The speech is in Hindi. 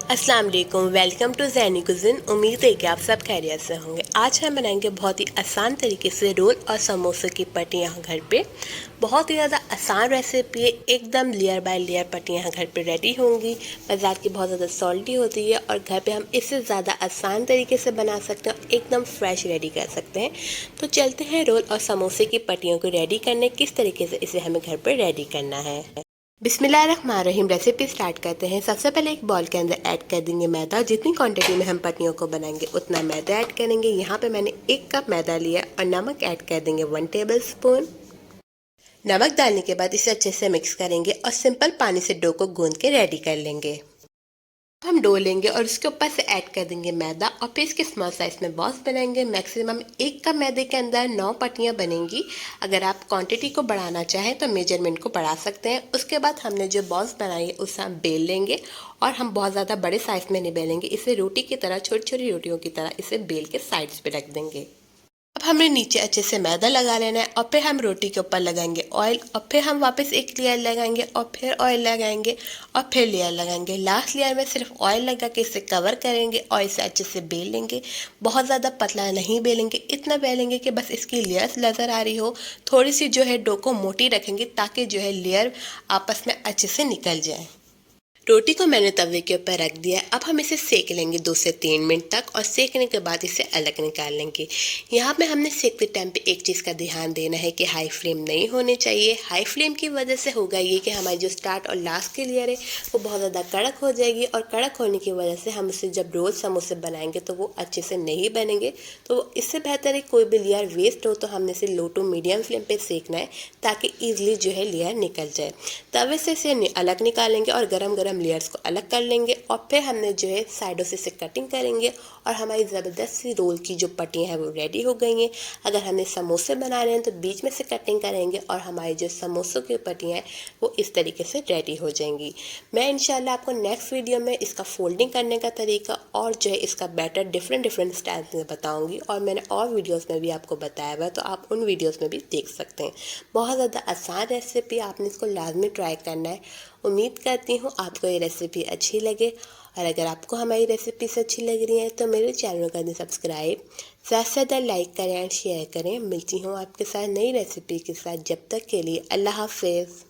अस्सलाम वालेकुम, वेलकम टू ज़ैनी कुज़िन। उम्मीद है कि आप सब खैरियत से होंगे। आज हम बनाएंगे बहुत ही आसान तरीके से रोल और समोसे की पट्टियाँ घर पे। बहुत ही ज़्यादा आसान रेसिपी है, एकदम लेयर बाय लेयर पट्टियाँ घर पे रेडी होंगी। बाज़ार की बहुत ज़्यादा सॉल्टी होती है और घर पे हम इससे ज़्यादा आसान तरीके से बना सकते हैं और एकदम फ्रेश रेडी कर सकते हैं। तो चलते हैं रोल और समोसे की पट्टियों को रेडी करने, किस तरीके से इसे हमें घर पर रेडी करना है। बिस्मिल्लाहिर्रहमानिर्रहीम। रेसिपी स्टार्ट करते हैं। सबसे पहले एक बॉल के अंदर ऐड कर देंगे मैदा। जितनी क्वांटिटी में हम पट्टियों को बनाएंगे उतना मैदा ऐड करेंगे। यहाँ पे मैंने 1 कप मैदा लिया और नमक ऐड कर देंगे 1 टेबल स्पून। नमक डालने के बाद इसे अच्छे से मिक्स करेंगे और सिंपल पानी से डो को गूंद के रेडी कर लेंगे। हम डो लेंगे और उसके ऊपर से ऐड कर देंगे मैदा और फिर इसके स्मॉल साइज में बॉल्स बनाएंगे। मैक्सिमम 1 कप मैदे के अंदर 9 पट्टियाँ बनेंगी। अगर आप क्वांटिटी को बढ़ाना चाहें तो मेजरमेंट को बढ़ा सकते हैं। उसके बाद हमने जो बॉल्स बनाई है उसे हम बेल लेंगे और हम बहुत ज़्यादा बड़े साइज में नहीं बेलेंगे। इसे रोटी की तरह, छोटी छोटी रोटियों की तरह इसे बेल के साइड्स पे रख देंगे। अब हमें नीचे अच्छे से मैदा लगा लेना है और फिर हम रोटी के ऊपर लगाएंगे ऑयल और फिर हम वापस एक लेयर लगाएंगे और फिर ऑयल लगाएंगे और फिर लेयर लगाएंगे। लास्ट लेयर में सिर्फ ऑयल लगा के इसे कवर करेंगे और इसे अच्छे से बेल लेंगे। बहुत ज़्यादा पतला नहीं बेलेंगे, इतना बेलेंगे कि बस इसकी लेयर्स नज़र आ रही हो। थोड़ी सी जो है डो को मोटी रखेंगे ताकि जो है लेयर आपस में अच्छे से निकल जाए। रोटी को मैंने तवे के ऊपर रख दिया है। अब हम इसे सेक लेंगे 2 से 3 मिनट तक और सेकने के बाद इसे अलग निकाल लेंगे। यहाँ पे हमने सेकते टाइम पे एक चीज़ का ध्यान देना है कि हाई फ्लेम नहीं होनी चाहिए। हाई फ्लेम की वजह से होगा ये कि हमारी जो स्टार्ट और लास्ट की लेयर है वो बहुत ज़्यादा कड़क हो जाएगी और कड़क होने की वजह से हम इसे जब रोल समोसे बनाएंगे तो वो अच्छे से नहीं बनेंगे। तो इससे बेहतर है कोई भी लेयर वेस्ट हो तो हमने इसे लो टू मीडियम फ्लेम पर सेकना है ताकि ईजिली जो है लेयर निकल जाए। तवे से इसे अलग निकालेंगे और गरम गरम लेयर्स को अलग कर लेंगे और फिर हमने जो है साइडों से इसे कटिंग करेंगे और हमारी ज़बरदस्त सी रोल की जो पट्टियाँ हैं वो रेडी हो गई हैं। अगर हमने समोसे बना रहे हैं तो बीच में से कटिंग करेंगे और हमारी जो समोसों की पट्टियाँ हैं वो इस तरीके से रेडी हो जाएंगी। मैं इंशाल्लाह आपको नेक्स्ट वीडियो में इसका फोल्डिंग करने का तरीका और जो है इसका बैटर डिफरेंट स्टाइल में बताऊँगी और मैंने और वीडियोज़ में भी आपको बताया हुआ है, तो आप उन वीडियोज़ में भी देख सकते हैं। बहुत ज़्यादा आसान रेसिपी, आपने इसको लाजमी ट्राई करना है। उम्मीद करती हूँ आपको ये रेसिपी अच्छी लगे और अगर आपको हमारी रेसिपीज अच्छी लग रही हैं तो मेरे चैनल को कर दें सब्सक्राइब, ज़्यादा से ज़्यादा लाइक करें एंड शेयर करें। मिलती हूँ आपके साथ नई रेसिपी के साथ, जब तक के लिए अल्लाह हाफिज़।